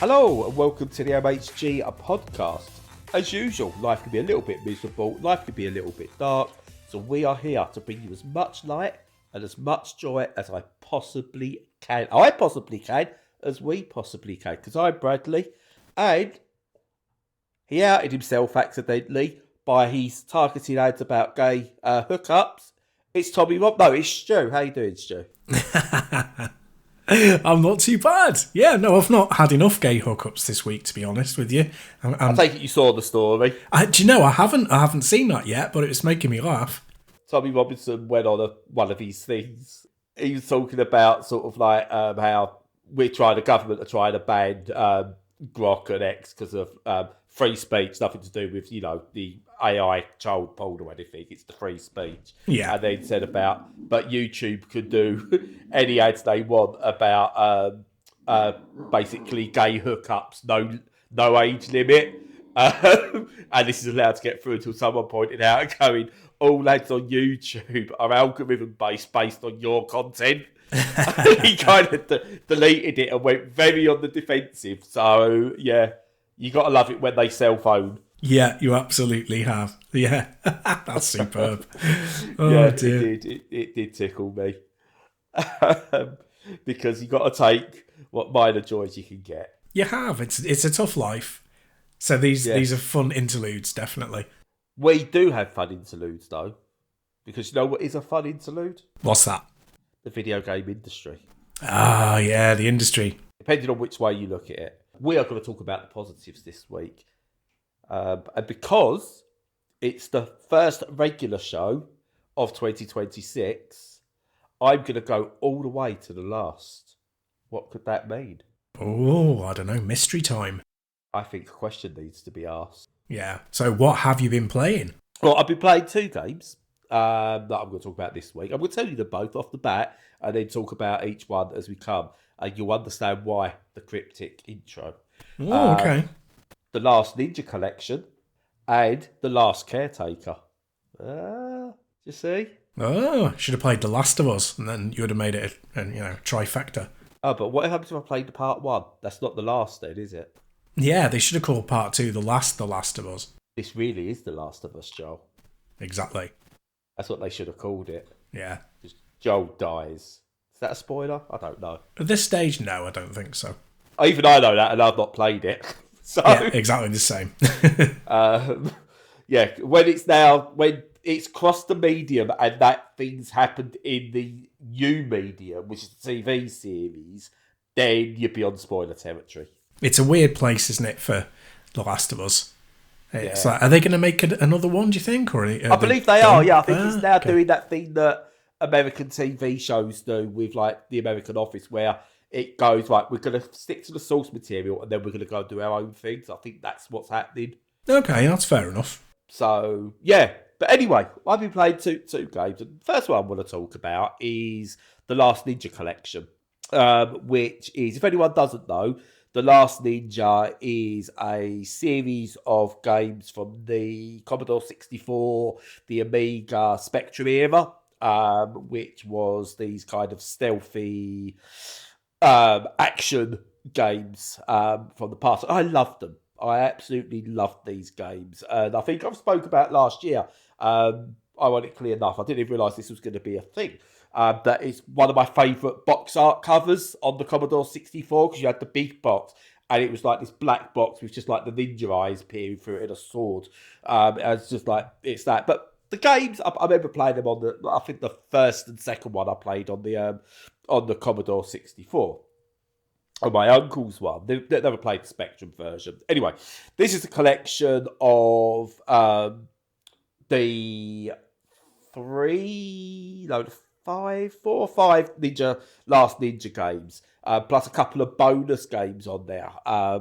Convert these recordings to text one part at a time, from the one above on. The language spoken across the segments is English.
Hello and welcome to the MHG podcast. As usual, life can be a little bit miserable, life can be a little bit dark, so we are here to bring you as much light and as much joy as I possibly can. As we possibly can, because I'm Bradley, and he outed himself accidentally by his targeted ads about gay hookups. It's Tommy Rob. No, it's Stu. How you doing, Stu? I'm not too bad. Yeah, no, I've not had enough gay hookups this week, to be honest with you. I take it you saw the story. Do you know, I haven't seen that yet, but it was making me laugh. Tommy Robinson went on one of these things. He was talking about sort of like how the government are trying to ban Grok and X because of free speech, nothing to do with, the AI child porn or anything. It's the free speech. Yeah. And then said but YouTube could do any ads they want about basically gay hookups, no age limit. And this is allowed to get through until someone pointed out going, all ads on YouTube are algorithm based on your content. He kind of deleted it and went very on the defensive. So, yeah, you got to love it when they self-own. Yeah, you absolutely have. Yeah, that's superb. Yeah, dear. It did tickle me. Because you got to take what minor joys you can get. You have. It's a tough life. So these are fun interludes, definitely. We do have fun interludes, though. Because you know what is a fun interlude? What's that? The video game industry. Ah, yeah, the industry. Depending on which way you look at it. We are going to talk about the positives this week. And because it's the first regular show of 2026, I'm going to go all the way to the last. What could that mean? Oh, I don't know. Mystery time. I think a question needs to be asked. Yeah. So what have you been playing? Well, I've been playing two games that I'm going to talk about this week. I'm going to tell you them both off the bat and then talk about each one as we come. And you'll understand why the cryptic intro. Oh, okay. The Last Ninja Collection and The Last Caretaker. You see? Oh, should have played The Last of Us, and then you would have made it a trifecta. Oh, but what happens if I played the part one? That's not the last then, is it? Yeah, they should have called part two The Last of Us. This really is The Last of Us, Joel. Exactly. That's what they should have called it. Yeah. Just Joel dies. Is that a spoiler? I don't know. At this stage, no, I don't think so. Even I know that, and I've not played it. So, yeah, exactly the same. Yeah, when it's crossed the medium and that thing's happened in the new medium, which is the TV series, then you'd be on spoiler territory. It's a weird place, isn't it, for The Last of Us? It's like, are they going to make another one, do you think? Or I believe they are, yeah. I think it's now doing that thing that American TV shows do with like the American Office, where it goes, right, we're going to stick to the source material and then we're going to go and do our own things. I think that's what's happening. Okay, that's fair enough. So, yeah. But anyway, I've been playing two games. And the first one I want to talk about is The Last Ninja Collection, which is, if anyone doesn't know, The Last Ninja is a series of games from the Commodore 64, the Amiga Spectrum era, which was these kind of stealthy action games from the past. I loved them. I absolutely loved these games. And I think I've spoke about last year, ironically enough, I didn't even realise this was going to be a thing. That is one of my favourite box art covers on the Commodore 64, because you had the big box and it was like this black box with just like the ninja eyes peering through it and a sword. It's just like, it's that. But the games, I remember playing them I think the first and second one I played on the Commodore 64. On my uncle's one. They never played the Spectrum version. Anyway, this is a collection of the 4 or 5 Last Ninja games, plus a couple of bonus games on there.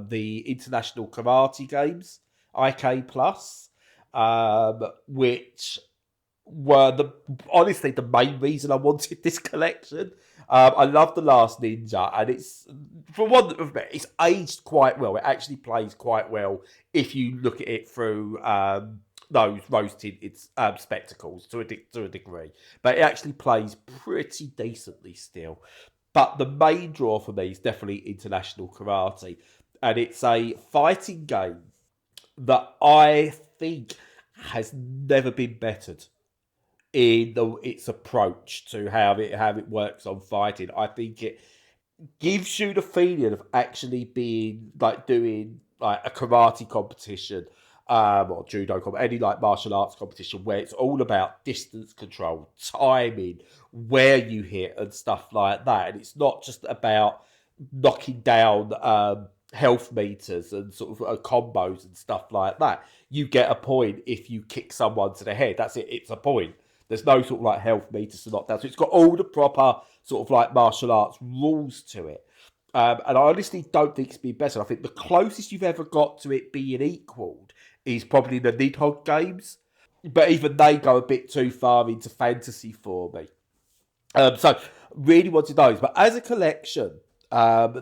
The International Karate games, IK Plus, which were honestly the main reason I wanted this collection. I love The Last Ninja, and it's aged quite well. It actually plays quite well if you look at it through those rose-tinted spectacles to a degree. But it actually plays pretty decently still. But the main draw for me is definitely International Karate. and it's a fighting game that I think has never been bettered in its approach to how it works on fighting. I think it gives you the feeling of actually being like doing like a karate competition, or judo, any like martial arts competition where it's all about distance control, timing, where you hit, and stuff like that. And it's not just about knocking down health meters and sort of combos and stuff like that. You get a point if you kick someone to the head. That's it. It's a point. There's no sort of like health meters to knock down. So it's got all the proper sort of like martial arts rules to it. And I honestly don't think it's been better. I think the closest you've ever got to it being equalled is probably the Nidhogg games. But even they go a bit too far into fantasy for me. So really wanted those. But as a collection,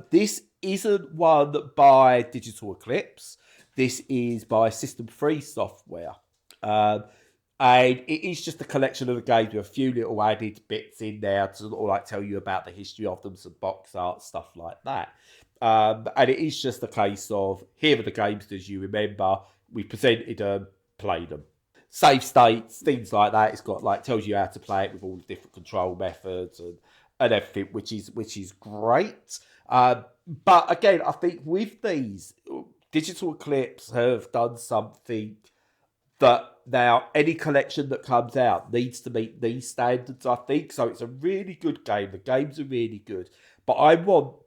this isn't one by Digital Eclipse. This is by System 3 software. And it is just a collection of the games with a few little added bits in there to sort of like tell you about the history of them, some box art, stuff like that. And it is just a case of, here are the games as you remember. We presented them, played them. Save states, things like that. It's got like, tells you how to play it with all the different control methods and everything, which is great. But again, I think with these, Digital Eclipse have done something that now any collection that comes out needs to meet these standards, I think. So it's a really good game. The games are really good. But I want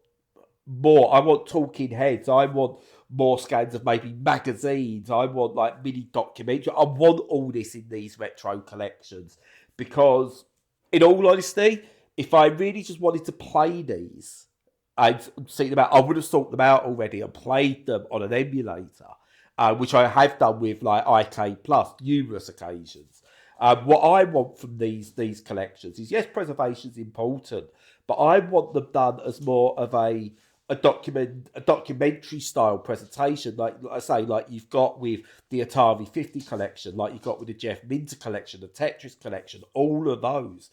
more. I want talking heads. I want more scans of maybe magazines. I want like mini documentaries. I want all this in these retro collections. Because in all honesty, if I really just wanted to play these and see them out, I would have sought them out already and played them on an emulator. Which I have done with like IK Plus numerous occasions. What I want from these collections is, yes, preservation is important, but I want them done as more of a documentary style presentation, like I say, like you've got with the Atari 50 collection, like you've got with the Jeff Minter collection, the Tetris collection, all of those.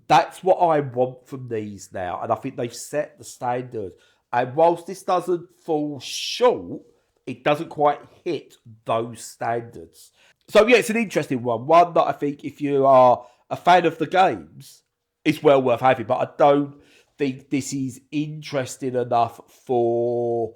That's what I want from these now, and I think they've set the standard. And whilst this doesn't fall short, it doesn't quite hit those standards. So yeah, it's an interesting one. One that I think if you are a fan of the games, it's well worth having. But I don't think this is interesting enough for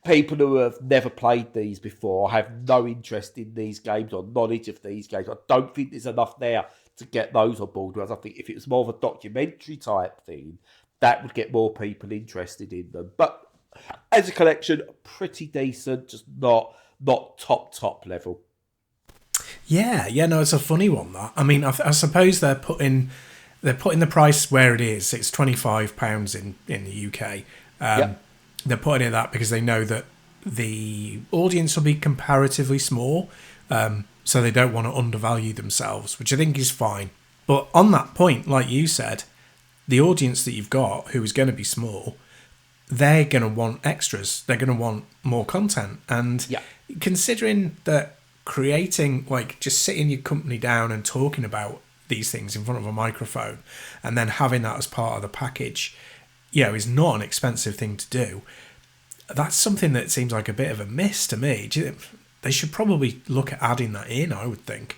people who have never played these before, or have no interest in these games or knowledge of these games. I don't think there's enough there to get those on board. Whereas I think if it was more of a documentary type thing, that would get more people interested in them. But as a collection, pretty decent, just not top level. Yeah, no, it's a funny one. That I mean, I suppose they're putting the price where it is. It's £25 in the UK. They're putting it that because they know that the audience will be comparatively small, so they don't want to undervalue themselves, which I think is fine. But on that point, like you said, the audience that you've got, who is going to be small, they're going to want extras. They're going to want more content. And considering that creating, like just sitting your company down and talking about these things in front of a microphone and then having that as part of the package, is not an expensive thing to do. That's something that seems like a bit of a miss to me. They should probably look at adding that in, I would think.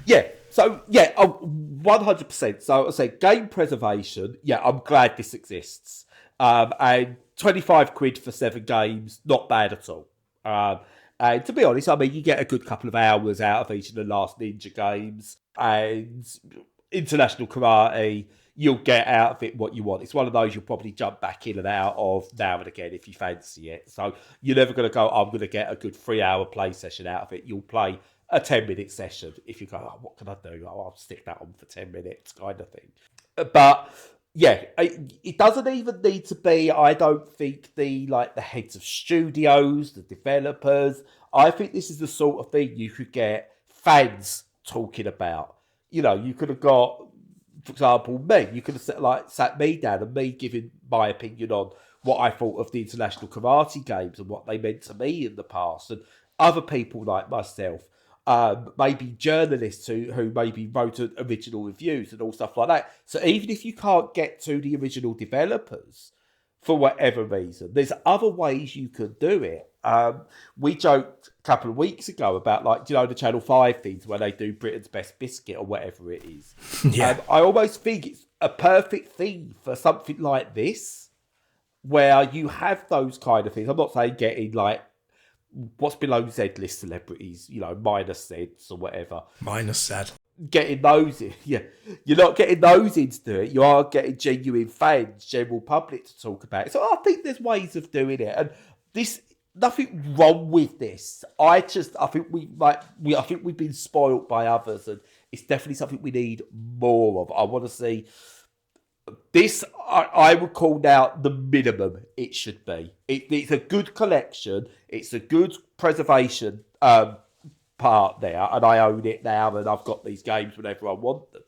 Yeah. So, 100%. So, I say game preservation. Yeah, I'm glad this exists. And 25 quid for 7 games, not bad at all. And to be honest, I mean, you get a good couple of hours out of each of the Last Ninja games. And International Karate, you'll get out of it what you want. It's one of those you'll probably jump back in and out of now and again if you fancy it. So you're never going to go, I'm going to get a good 3-hour play session out of it. You'll play a 10-minute session. If you go, what can I do? I'll stick that on for 10 minutes kind of thing. But yeah, it doesn't even need to be, I don't think, the heads of studios, the developers. I think this is the sort of thing you could get fans talking about. You could have got, for example, me. You could have sat me down and me giving my opinion on what I thought of the International Karate games and what they meant to me in the past. And other people like myself, maybe journalists who maybe wrote original reviews and all stuff like that. So even if you can't get to the original developers for whatever reason. There's other ways you could do it. We joked a couple of weeks ago about, like, you know, the Channel 5 things where they do Britain's Best Biscuit or whatever it is. Yeah. I almost think it's a perfect thing for something like this, where you have those kind of things. I'm not saying getting, like, what's below Z-list celebrities, you know, minus Zeds or whatever. Minus said. Getting those in, yeah. You're not getting those into it. You are getting genuine fans, general public to talk about it. So I think there's ways of doing it. And this, nothing wrong with this. I think we've been spoiled by others, and it's definitely something we need more of. I want to see this. I would call now the minimum it should be. It's a good collection. It's a good preservation part there, and I own it now, and I've got these games whenever I want them.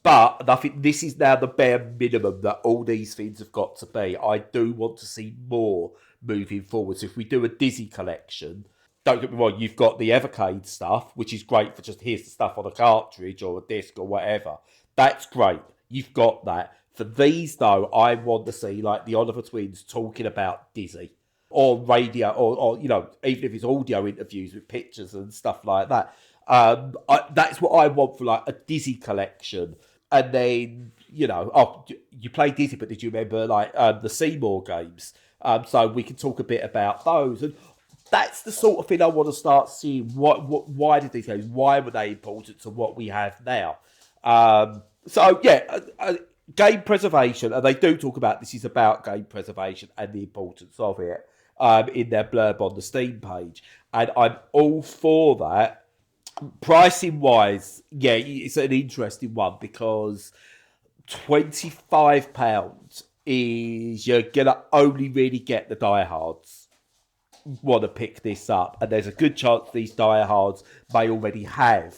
But I think this is now the bare minimum that all these things have got to be. I do want to see more moving forward. So if we do a Dizzy collection, don't get me wrong, you've got the Evercade stuff, which is great for just here's the stuff on a cartridge or a disc or whatever. That's great. You've got that. For these, though, I want to see, like, the Oliver Twins talking about Dizzy. Or radio, or you know, even if it's audio interviews with pictures and stuff like that. That's what I want for, like, a Dizzy collection. And then, you know, you play Dizzy, but did you remember, like, the Seymour games? So we can talk a bit about those. And that's the sort of thing I want to start seeing. Why did these games? Why were they important to what we have now? So yeah, game preservation, and they do talk about this is about game preservation and the importance of it. In their blurb on the Steam page, and I'm all for that. Pricing wise, yeah, it's an interesting one because £25 is you're gonna only really get the diehards want to pick this up, and there's a good chance these diehards may already have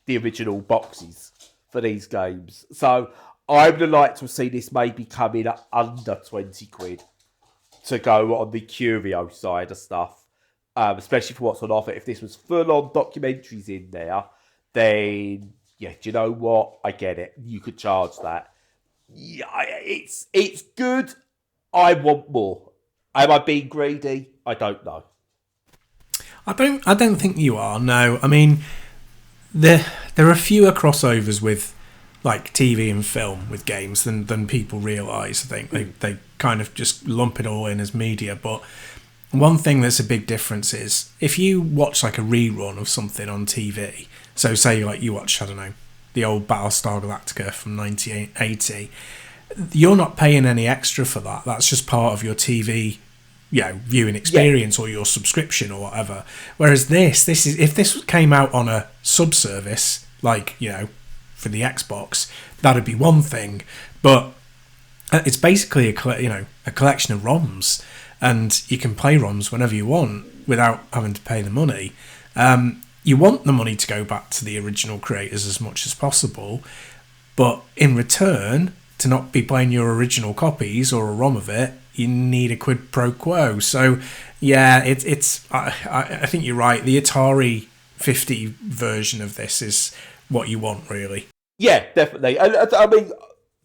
the original boxes for these games. So I would like to see this maybe come in at under 20 quid. To go on the curio side of stuff, especially for what's on offer. If this was full-on documentaries in there, then, yeah, do you know what? I get it. You could charge that. Yeah, it's good. I want more. Am I being greedy? I don't know. I don't think you are, no. I mean, there are fewer crossovers with, like, TV and film with games than people realise. I think they kind of just lump it all in as media. But one thing that's a big difference is if you watch, like, a rerun of something on TV, so say, like, you watch, I don't know, the old Battlestar Galactica from 1980, you're not paying any extra for that. That's just part of your TV, you know, viewing experience or your subscription or whatever. Whereas this is, if this came out on a subservice, like, you know, for the Xbox, that'd be one thing. But it's basically a collection of ROMs, and you can play ROMs whenever you want without having to pay the money. You want the money to go back to the original creators as much as possible, but in return, to not be playing your original copies or a ROM of it, you need a quid pro quo. So yeah, I think you're right. The Atari 50 version of this is what you want, really. Yeah, definitely. And I mean,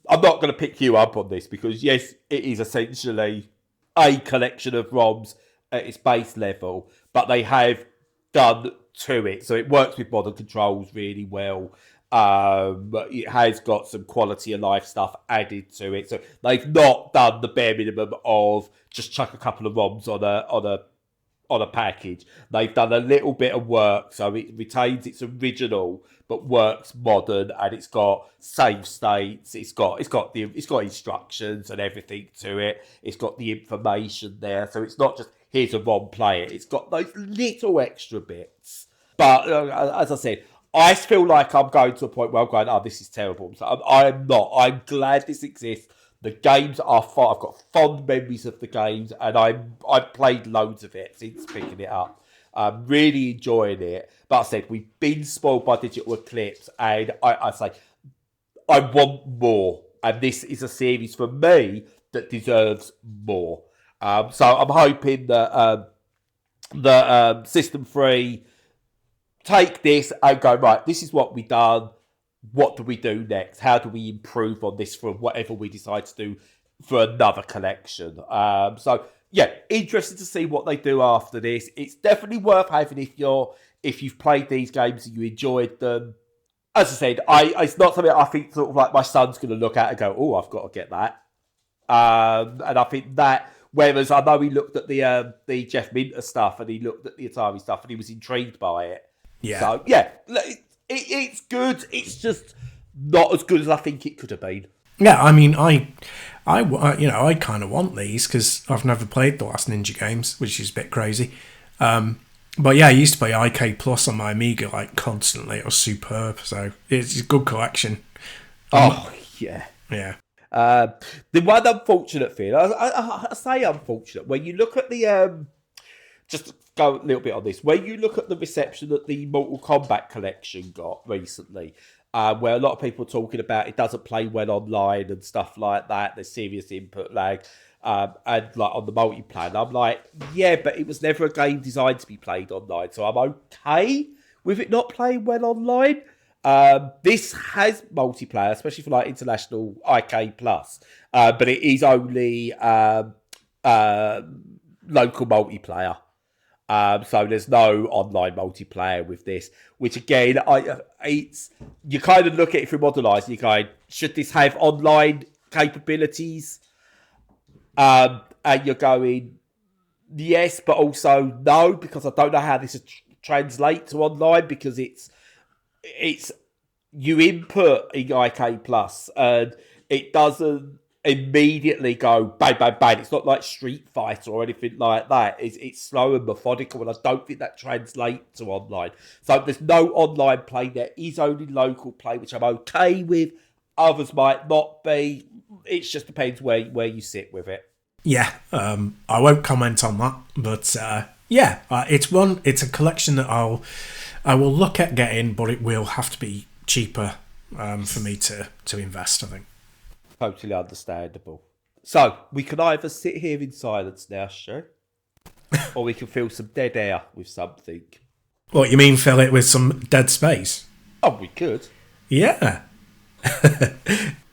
I'm not going to pick you up on this because, yes, it is essentially a collection of ROMs at its base level, but they have done to it. So it works with modern controls really well. It has got some quality of life stuff added to it. So they've not done the bare minimum of just chuck a couple of ROMs on a package. They've done a little bit of work, so it retains its original but works modern, and it's got save states. It's got instructions and everything to it. It's got the information there, so it's not just here's a ROM, play it. It's got those little extra bits. But as I said, I feel like I'm going to a point where I'm going, oh, this is terrible. So I'm not. I'm glad this exists. The games are fun. I've got fond memories of the games, and I've played loads of it since picking it up. I'm really enjoying it. But I said, we've been spoiled by Digital Eclipse, and I say, I want more. And this is a series for me that deserves more. So I'm hoping that System 3 take this and go, right, this is what we've done. What do we do next? How do we improve on this from whatever we decide to do for another collection. So yeah, interested to see what they do after this. It's definitely worth having if you've played these games and you enjoyed them. As I said, it's not something I think sort of like my son's going to look at and go, oh, I've got to get that. And I think that, whereas I know he looked at the Jeff Minter stuff and he looked at the Atari stuff and he was intrigued by it. Yeah. So yeah, it's good. It's just not as good as I think it could have been. Yeah, I mean, I kind of want these because I've never played the last Ninja games, which is a bit crazy. But yeah, I used to play IK Plus on my Amiga like constantly. It was superb. So it's a good collection. Oh, yeah. Yeah. The one unfortunate thing, I say unfortunate, when you look at the, just to go a little bit on this, when you look at the reception that the Mortal Kombat collection got recently, where a lot of people are talking about it doesn't play well online and stuff like that, there's serious input lag, and like on the multiplayer, I'm like, yeah, but it was never a game designed to be played online, so I'm okay with it not playing well online. This has multiplayer, especially for like international IK Plus, but it is only local multiplayer. So there's no online multiplayer with this, which again, you kind of look at it through Modern Eyes and you go, should this have online capabilities? And you're going, yes, but also no, because I don't know how this would translate to online, because it's you input in IK Plus and it doesn't immediately go bang, bang, bang. It's not like Street Fighter or anything like that. It's slow and methodical, and I don't think that translates to online. So there's no online play. There is only local play, which I'm okay with. Others might not be. It just depends where you sit with it. Yeah, I won't comment on that, but it's a collection that I will look at getting, but it will have to be cheaper for me to invest, I think. Totally understandable. So we can either sit here in silence now, Stu, or we can fill some dead air with something. What, you mean fill it with some dead space? Oh, we could. Yeah.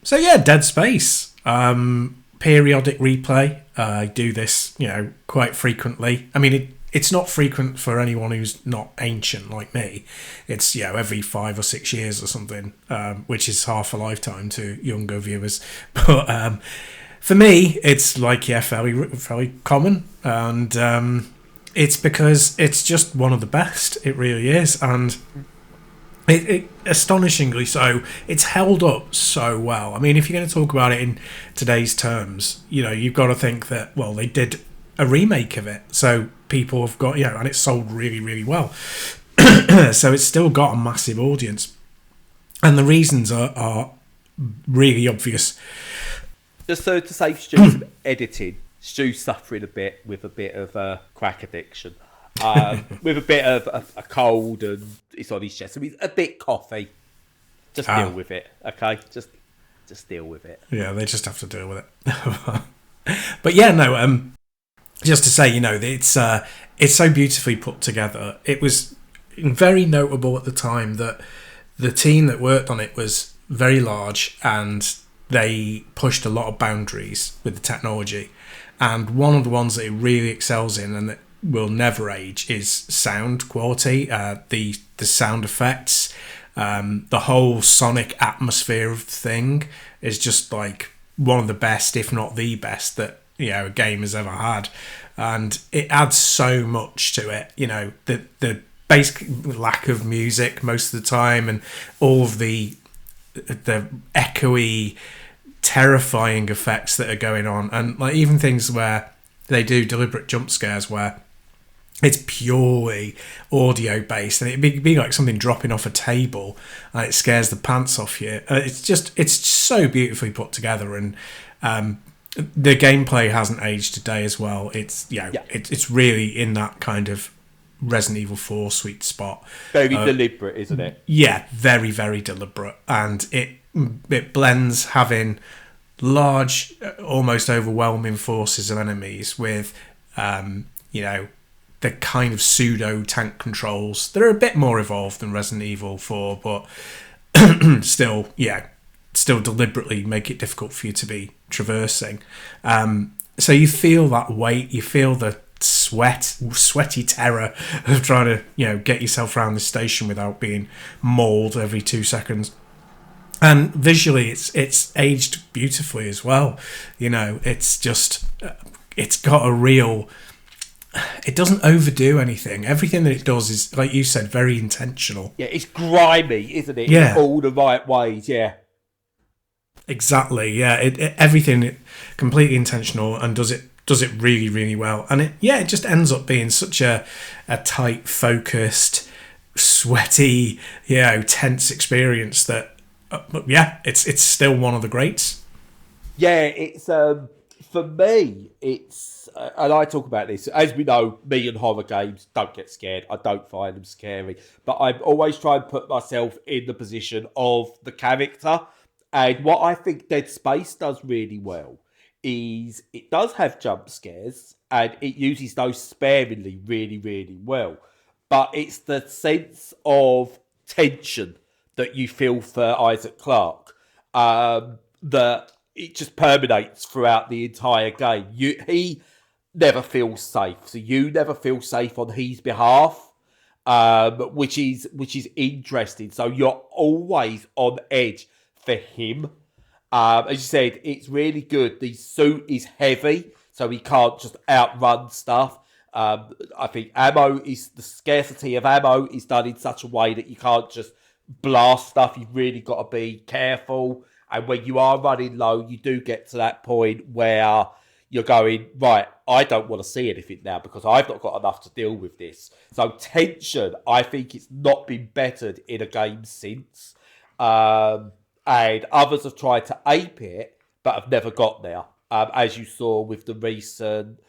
So yeah, Dead Space. Periodic replay. I do this, quite frequently. I mean, it's not frequent for anyone who's not ancient like me. It's, every 5 or 6 years or something, which is half a lifetime to younger viewers. But for me, it's like, fairly common. And it's because it's just one of the best. It really is. And it astonishingly so, it's held up so well. I mean, if you're going to talk about it in today's terms, you've got to think that, well, they did a remake of it. So people have got, and it's sold really, really well. So it's still got a massive audience. And the reasons are really obvious. Just so to save Stu some editing, Stu's suffering a bit of crack addiction. With a bit of a cold, and it's on his chest. So he's a bit coughy. Just deal with it, okay? Just deal with it. Yeah, they just have to deal with it. But yeah, no, just to say, it's so beautifully put together. It was very notable at the time that the team that worked on it was very large, and they pushed a lot of boundaries with the technology. And one of the ones that it really excels in, and that will never age, is sound quality. The sound effects, the whole sonic atmosphere of the thing is just like one of the best, if not the best, that a game has ever had. And it adds so much to it. The basic lack of music most of the time, and all of the echoey, terrifying effects that are going on, and like even things where they do deliberate jump scares where it's purely audio based, and it'd be like something dropping off a table and it scares the pants off you. It's so beautifully put together, and the gameplay hasn't aged today as well. It's it's really in that kind of Resident Evil 4 sweet spot. Very deliberate, isn't it? Yeah, very, very deliberate, and it blends having large, almost overwhelming forces of enemies with the kind of pseudo tank controls that are a bit more evolved than Resident Evil 4, but still deliberately make it difficult for you to be traversing. So you feel that weight, you feel the sweaty terror of trying to, get yourself around the station without being mauled every 2 seconds. And visually, it's aged beautifully as well. It's just, it's got a real. It doesn't overdo anything. Everything that it does is, like you said, very intentional. Yeah, it's grimy, isn't it? Yeah. In all the right ways, yeah. Exactly, yeah. Everything completely intentional and does it really, really well. And it just ends up being such a tight, focused, sweaty, tense experience that, it's still one of the greats. Yeah, it's for me, it's and I talk about this, as we know, me and horror games don't get scared. I don't find them scary, but I always try and put myself in the position of the character. And what I think Dead Space does really well is it does have jump scares and it uses those sparingly really, really well. But it's the sense of tension that you feel for Isaac Clarke that it just permeates throughout the entire game. He never feels safe, so you never feel safe on his behalf, which is interesting. So you're always on edge for him. As you said, it's really good. The suit is heavy, so he can't just outrun stuff. I think the scarcity of ammo is done in such a way that you can't just blast stuff. You've really got to be careful. And when you are running low, you do get to that point where you're going, right, I don't want to see anything now because I've not got enough to deal with this. So tension, I think it's not been bettered in a game since. And others have tried to ape it, but have never got there. As you saw with the recent...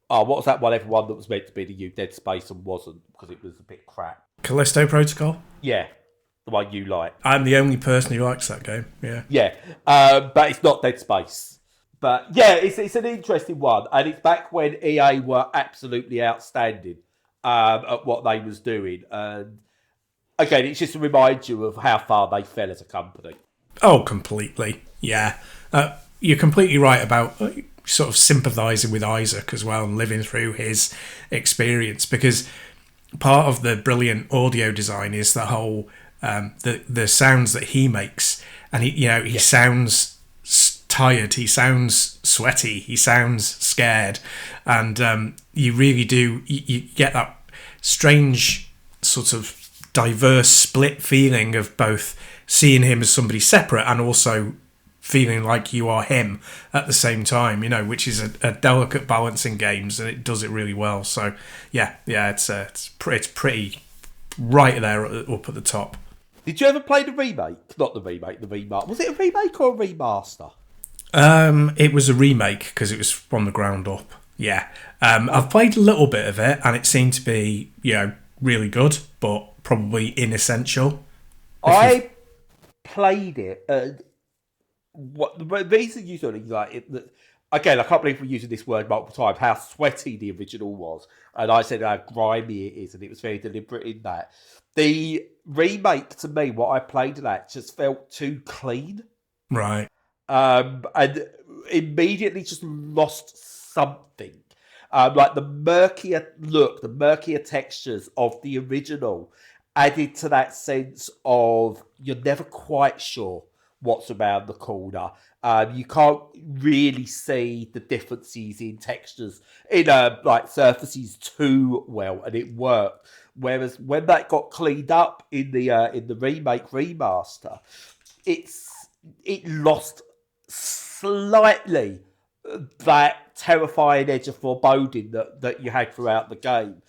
what was that one? Everyone that was meant to be the new Dead Space and wasn't because it was a bit crap. Callisto Protocol? Yeah, the one you like. I'm the only person who likes that game, yeah. Yeah, but it's not Dead Space. But yeah, it's an interesting one. And it's back when EA were absolutely outstanding at what they was doing. And again, it's just to remind you of how far they fell as a company. Oh, completely. Yeah. You're completely right about sort of sympathising with Isaac as well and living through his experience, because part of the brilliant audio design is the whole the sounds that he makes, and he sounds tired, he sounds sweaty, he sounds scared, and you really do you get that strange sort of diverse split feeling of both seeing him as somebody separate and also feeling like you are him at the same time, which is a delicate balance in games, and it does it really well. So it's pretty right there up at the top. Did you ever play the remake? Not the remake, the remaster. Was it a remake or a remaster? It was a remake because it was from the ground up. Yeah. I've played a little bit of it and it seemed to be, really good, but probably inessential. I played it and what the reason you sort of like it, again, I can't believe we're using this word multiple times, how sweaty the original was. And I said how grimy it is, and it was very deliberate in that. The remake, to me, what I played that just felt too clean. Right. And immediately just lost something. Like the murkier look, the murkier textures of the original added to that sense of you're never quite sure what's around the corner. You can't really see the differences in textures, in surfaces too well, and it worked. Whereas when that got cleaned up in the remake remaster, it lost slightly that terrifying edge of foreboding that you had throughout the game.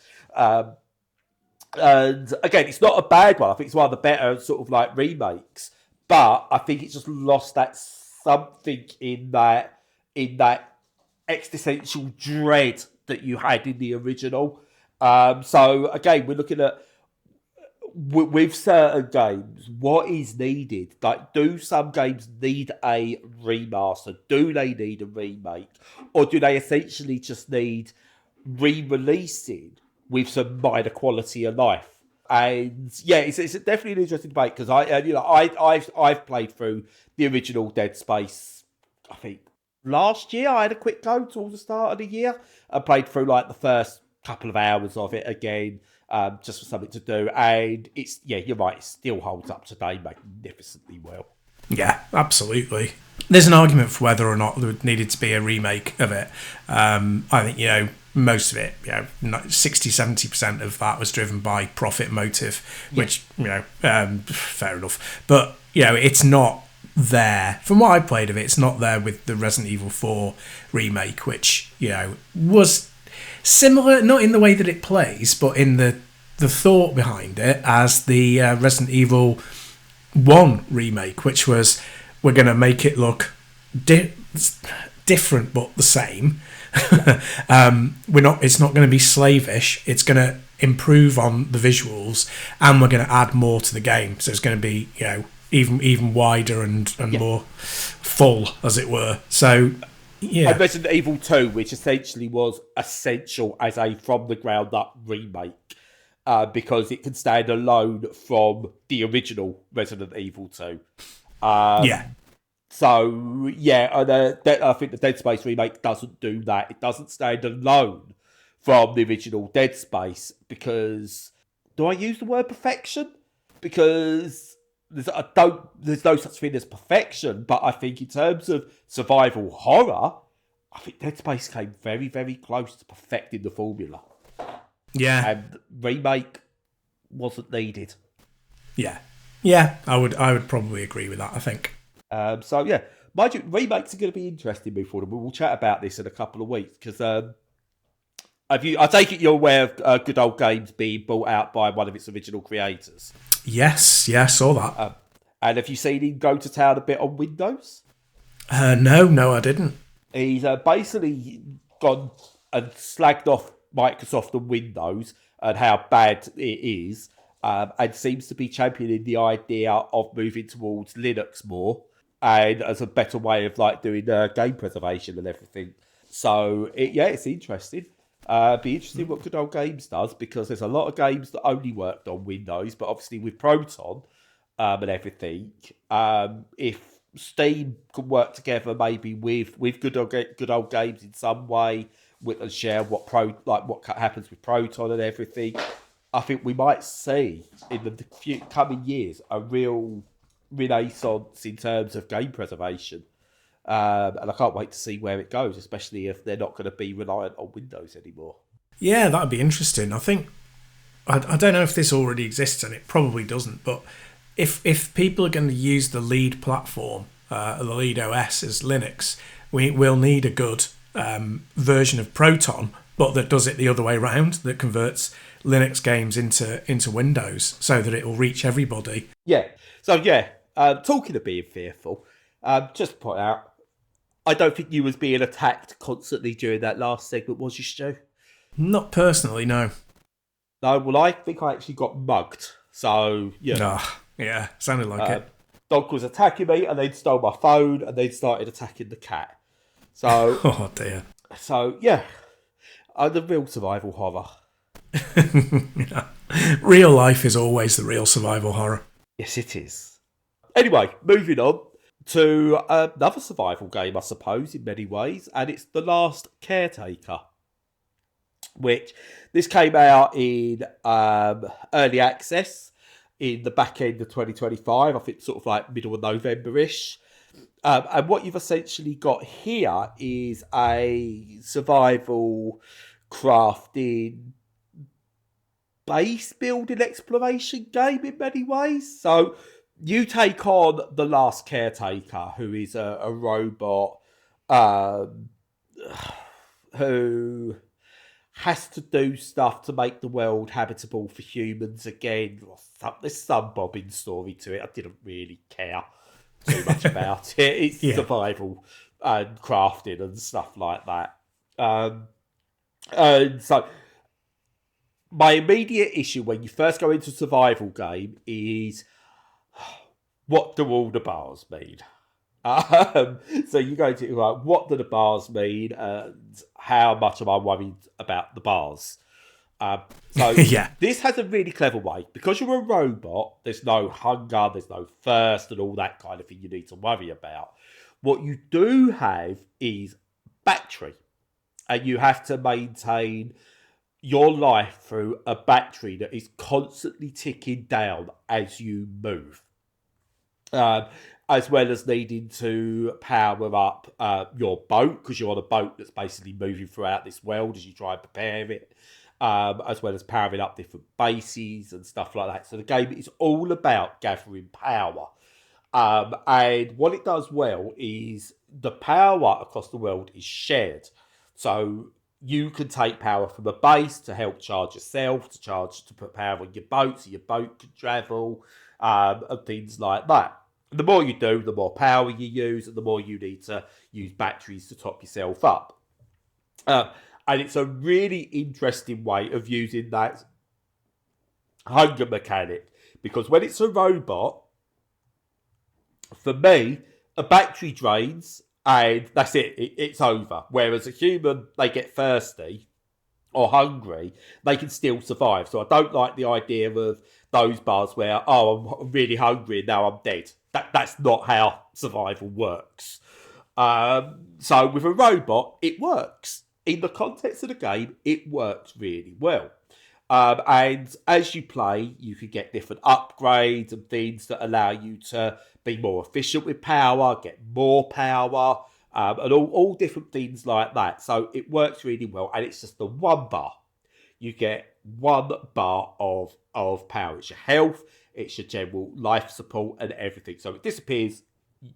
And again, it's not a bad one. I think it's one of the better sort of like remakes. But I think it just lost that something in that existential dread that you had in the original. So again, we're looking at with certain games, what is needed? Like, do some games need a remaster? Do they need a remake? Or do they essentially just need re-releasing with some minor quality of life? And yeah, it's definitely an interesting debate because I've played through the original Dead Space, I think last year. I had a quick go towards the start of the year. I played through like the first couple of hours of it again, just for something to do. And it's, yeah, you're right, it still holds up today magnificently well. Yeah, absolutely. There's an argument for whether or not there needed to be a remake of it. I think, most of it, 60-70% of that was driven by profit motive, which, fair enough. But, it's not there. From what I played of it, it's not there with the Resident Evil 4 remake, which, was similar, not in the way that it plays, but in the thought behind it, as the Resident Evil 1 remake, which was, we're going to make it look different but the same. It's not going to be slavish. It's going to improve on the visuals, and we're going to add more to the game. So it's going to be, even wider and more full, as it were. So, yeah. And Resident Evil 2, which essentially was essential as a from the ground up remake, because it can stand alone from the original Resident Evil 2. So, yeah, I think the Dead Space remake doesn't do that. It doesn't stand alone from the original Dead Space because... Do I use the word perfection? Because there's no such thing as perfection, but I think in terms of survival horror, I think Dead Space came very, very close to perfecting the formula. Yeah. And remake wasn't needed. Yeah. Yeah, I would probably agree with that, I think. So, yeah, mind you, remakes are going to be interesting moving forward. We'll chat about this in a couple of weeks because I take it you're aware of Good Old Games being bought out by one of its original creators. Yes, I saw that. And have you seen him go to town a bit on Windows? No, I didn't. He's basically gone and slagged off Microsoft and Windows and how bad it is, and seems to be championing the idea of moving towards Linux more and as a better way of like doing game preservation and everything. So it's interesting. Be interesting what Good Old Games does, because there's a lot of games that only worked on Windows, but obviously with Proton and everything, if Steam could work together maybe with Good Old Games in some way, and share what happens with Proton and everything, I think we might see in the few coming years a real renaissance in terms of game preservation. And I can't wait to see where it goes, especially if they're not going to be reliant on Windows anymore. Yeah, that'd be interesting. I think, I don't know if this already exists, and it probably doesn't, but if people are going to use the lead platform, the lead OS as Linux, we'll need a good version of Proton, but that does it the other way around, that converts Linux games into Windows so that it will reach everybody. Yeah. So, talking of being fearful, just to point out, I don't think you was being attacked constantly during that last segment, was you, Stu? Not personally, no. No, well, I think I actually got mugged. So, yeah. Yeah, sounded like it. Dog was attacking me, and then stole my phone, and then started attacking the cat. So, oh dear. So, yeah, the real survival horror. Yeah. Real life is always the real survival horror. Yes, it is. Anyway, moving on to another survival game, I suppose, in many ways, and it's The Last Caretaker, which this came out in early access in the back end of 2025, I think sort of like middle of November-ish. And what you've essentially got here is a survival crafting base building exploration game in many ways. So you take on the Last Caretaker, who is a robot who has to do stuff to make the world habitable for humans again. There's some bobbing story to it. I didn't really care too much about it. It's survival and crafting and stuff like that. And so my immediate issue when you first go into a survival game is, what do all the bars mean? So you go to what do the bars mean, and how much am I worried about the bars? This has a really clever way, because you're a robot. There's no hunger, there's no thirst, and all that kind of thing you need to worry about. What you do have is battery, and you have to maintain your life through a battery that is constantly ticking down as you move. As well as needing to power up your boat, because you're on a boat that's basically moving throughout this world as you try and prepare it, as well as powering up different bases and stuff like that. So the game is all about gathering power. And what it does well is the power across the world is shared. So you can take power from a base to help charge yourself, to put power on your boat so your boat can travel, and things like that. The more you do, the more power you use, and the more you need to use batteries to top yourself up. And it's a really interesting way of using that hunger mechanic, because when it's a robot, for me, a battery drains and that's it, it's over. Whereas a human, they get thirsty or hungry, they can still survive. So I don't like the idea of those bars where, I'm really hungry and now I'm dead. That's not how survival works. So with a robot, it works. In the context of the game, it works really well. And as you play, you can get different upgrades and things that allow you to be more efficient with power, get more power, and all different things like that. So it works really well, and it's just the one bar. You get 1 bar of power. It's your health, it's your general life support, and everything. So it disappears,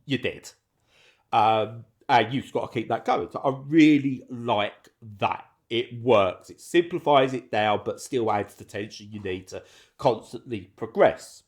you're dead. And you've just got to keep that going. So I really like that. It works. It simplifies it down, but still adds the tension you need to constantly progress.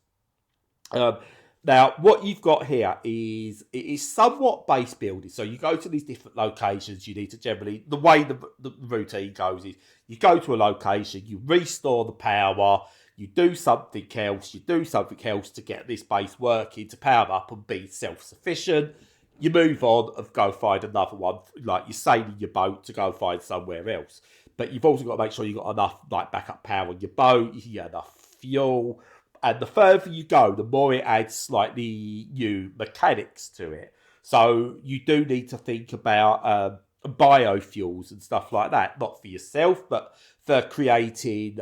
Now, what you've got here is, it is somewhat base building. So you go to these different locations. You need to generally, the way the routine goes is, you go to a location, you restore the power, you do something else to get this base working, to power up and be self-sufficient. You move on and go find another one, like you're sailing your boat to go find somewhere else. But you've also got to make sure you've got enough backup power on your boat, you get enough fuel. And the further you go, the more it adds slightly new mechanics to it. So you do need to think about biofuels and stuff like that, not for yourself, but for creating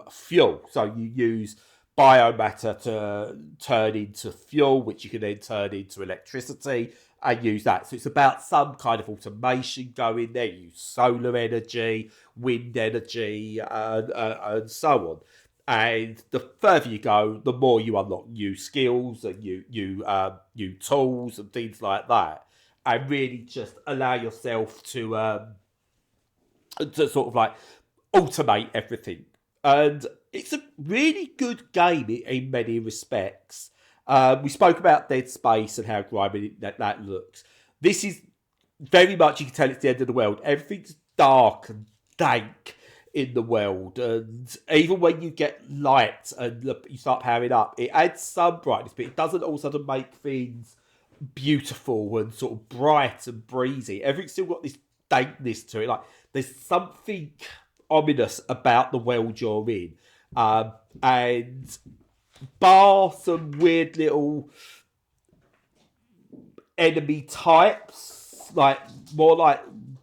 fuel. So you use biomatter to turn into fuel, which you can then turn into electricity and use that. So it's about some kind of automation going there. You use solar energy, wind energy, and so on. And the further you go, the more you unlock new skills and new tools and things like that, and really just allow yourself to sort of like automate everything. And it's a really good game in many respects. We spoke about Dead Space and how grimy that looks. This is very much, you can tell it's the end of the world. Everything's dark and dank in the world, and even when you get light and you start powering up, it adds some brightness, but it doesn't all suddenly make things beautiful and sort of bright and breezy. Everything's still got this dankness to it. Like, there's something ominous about the world you're in, and bar some weird little enemy types, like more like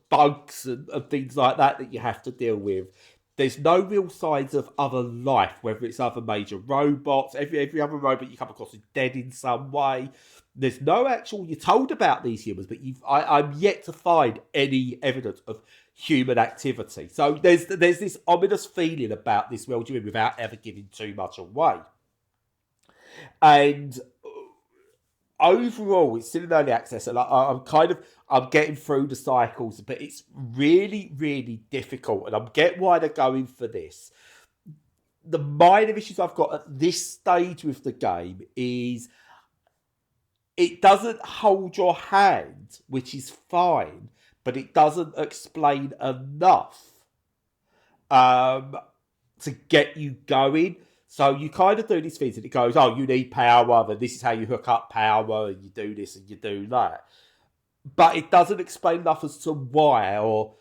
bugs and things like that you have to deal with. There's no real signs of other life, whether it's other major robots. Every other robot you come across is dead in some way. There's no actual, you're told about these humans, but I'm yet to find any evidence of human activity. So there's this ominous feeling about this world you're in without ever giving too much away. And overall, it's still in early access, and I'm getting through the cycles, but it's really, really difficult, and I get why they're going for this. The minor issues I've got at this stage with the game is it doesn't hold your hand, which is fine, but it doesn't explain enough to get you going. So you kind of do these things and it goes, you need power, and this is how you hook up power, and you do this and you do that. But it doesn't explain enough as to why, or,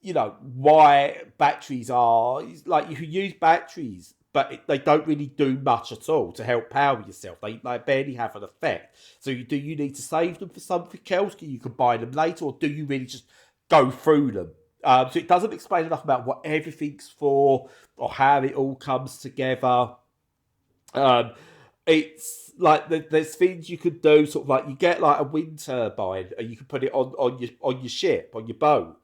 why batteries are, like, you can use batteries, they don't really do much at all to help power yourself. They barely have an effect. So do you need to save them for something else? You can buy them later, or do you really just go through them? So it doesn't explain enough about what everything's for or how it all comes together. It's like there's things you could do, sort of like you get like a wind turbine and you can put it on your ship, on your boat,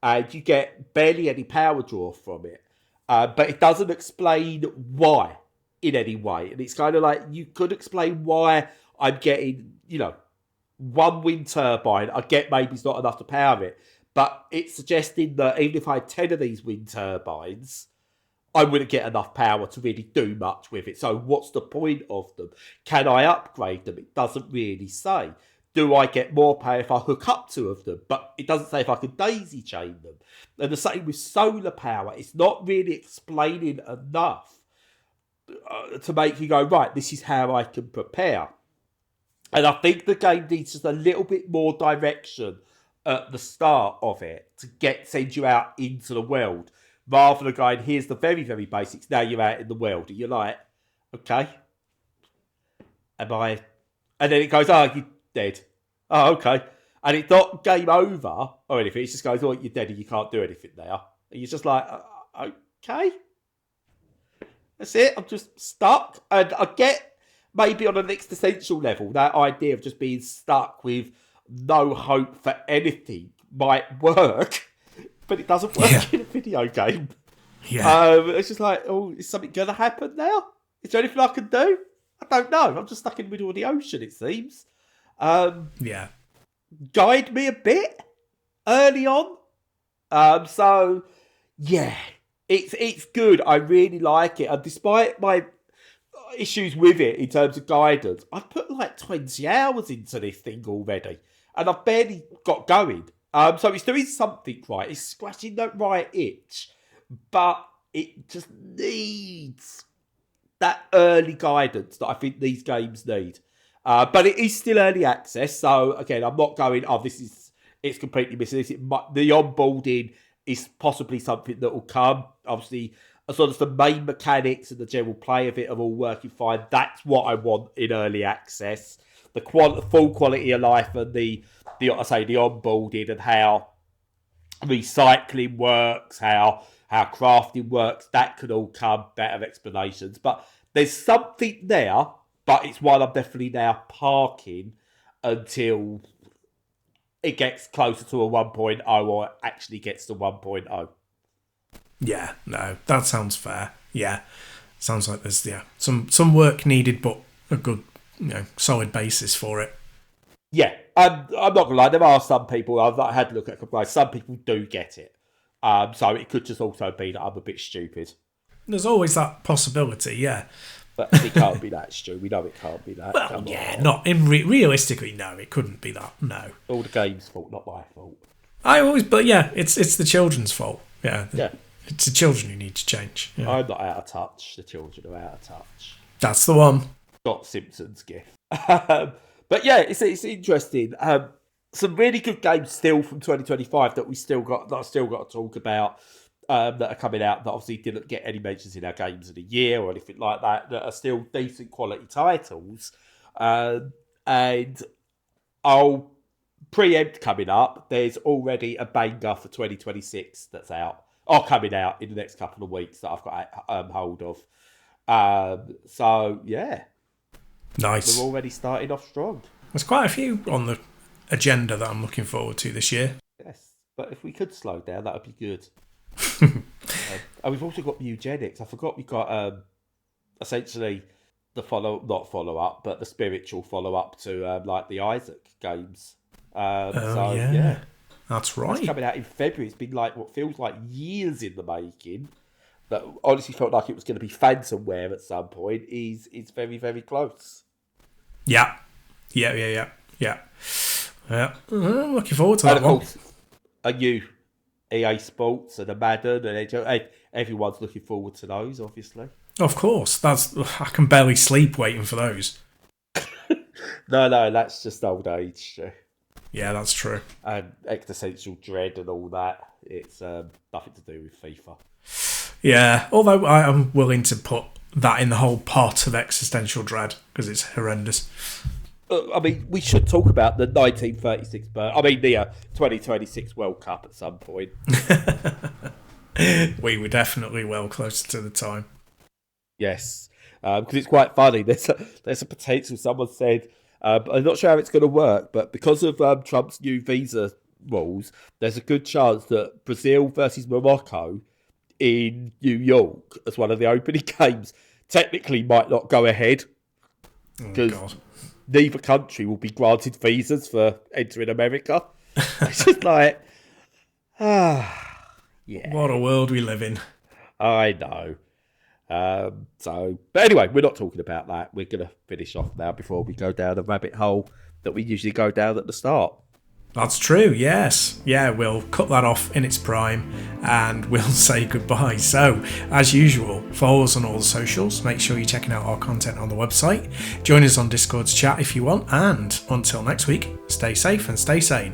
and you get barely any power draw from it. But it doesn't explain why in any way. And it's kind of like you could explain why I'm getting, one wind turbine. I get maybe it's not enough to power it, but it's suggesting that even if I had 10 of these wind turbines, I wouldn't get enough power to really do much with it. So what's the point of them? Can I upgrade them? It doesn't really say. Do I get more power if I hook up 2 of them? But it doesn't say if I can daisy chain them. And the same with solar power. It's not really explaining enough to make you go, right, this is how I can prepare. And I think the game needs just a little bit more direction at the start of it to send you out into the world, rather than going, here's the very, very basics, now you're out in the world. And you're like, okay. And then it goes, oh, you're dead. Oh, okay. And it's not game over or anything. It just goes, oh, you're dead and you can't do anything now. And you're just like, okay. That's it. I'm just stuck. And I get, maybe on an existential level, that idea of just being stuck with no hope for anything might work. But it doesn't work in a video game. Yeah. It's just like, oh, is something going to happen now? Is there anything I can do? I don't know. I'm just stuck in the middle of the ocean, it seems. Guide me a bit early on. So, yeah, it's good. I really like it. And despite my issues with it in terms of guidance, I've put like 20 hours into this thing already. And I've barely got going. So it's doing something right. It's scratching that right itch, but it just needs that early guidance that I think these games need. But it is still early access, so again, I'm not going, it's completely missing this. The onboarding is possibly something that will come. Obviously, as long as the main mechanics and the general play of it are all working fine, that's what I want in early access. The full quality of life and the onboarding and how recycling works, how crafting works, that could all come, better explanations. But there's something there, but it's one I'm definitely now parking until it gets closer to a 1.0 or actually gets to 1.0. Yeah, no, that sounds fair. Yeah, sounds like there's some work needed, but a good solid basis for it. Yeah, I'm not gonna lie. There are some people I've had to look at. Some people do get it, so it could just also be that I'm a bit stupid. There's always that possibility, yeah. But it can't be that, Stu. We know it can't be that. Well, not in realistically, no, it couldn't be that. No, all the game's fault, not my fault. It's the children's fault. Yeah. It's the children who need to change. Yeah. I'm not out of touch. The children are out of touch. That's the one. Got Simpsons gift. But yeah, it's interesting. Some really good games still from 2025 that I've still got to talk about, that are coming out that obviously didn't get any mentions in our games of the year or anything like that are still decent quality titles. And I'll preempt coming up. There's already a banger for 2026 that's out, or coming out in the next couple of weeks that I've got hold of. So yeah. Nice. We're already starting off strong. There's quite a few on the agenda that I'm looking forward to this year. Yes, but if we could slow down, that would be good. And we've also got eugenics. I forgot we've got essentially the follow up, but the spiritual follow up to like the Isaac games. Yeah, that's right. It's coming out in February. It's been like what feels like years in the making. That honestly felt like it was going to be Phantomware at some point. It's very, very close. Yeah. I'm looking forward to that. And of course, a new EA Sports and a Madden, and everyone's looking forward to those, obviously. Of course, I can barely sleep waiting for those. No, that's just old age. Yeah, that's true. And existential dread and all that. It's nothing to do with FIFA. Yeah, although I am willing to put that in the whole pot of existential dread because it's horrendous. I mean, we should talk about the 1936, the 2026 World Cup at some point. We were definitely well closer to the time. Yes, because it's quite funny. There's a potential. Someone said, I'm not sure how it's going to work, but because of Trump's new visa rules, there's a good chance that Brazil versus Morocco in New York as one of the opening games technically might not go ahead because neither country will be granted visas for entering America. It's just like, yeah. What a world we live in. I know. But anyway, we're not talking about that. We're going to finish off now before we go down the rabbit hole that we usually go down at the start. That's true, yes. Yeah, we'll cut that off in its prime and we'll say goodbye. So, as usual, follow us on all the socials. Make sure you're checking out our content on the website. Join us on Discord's chat if you want. And until next week, stay safe and stay sane.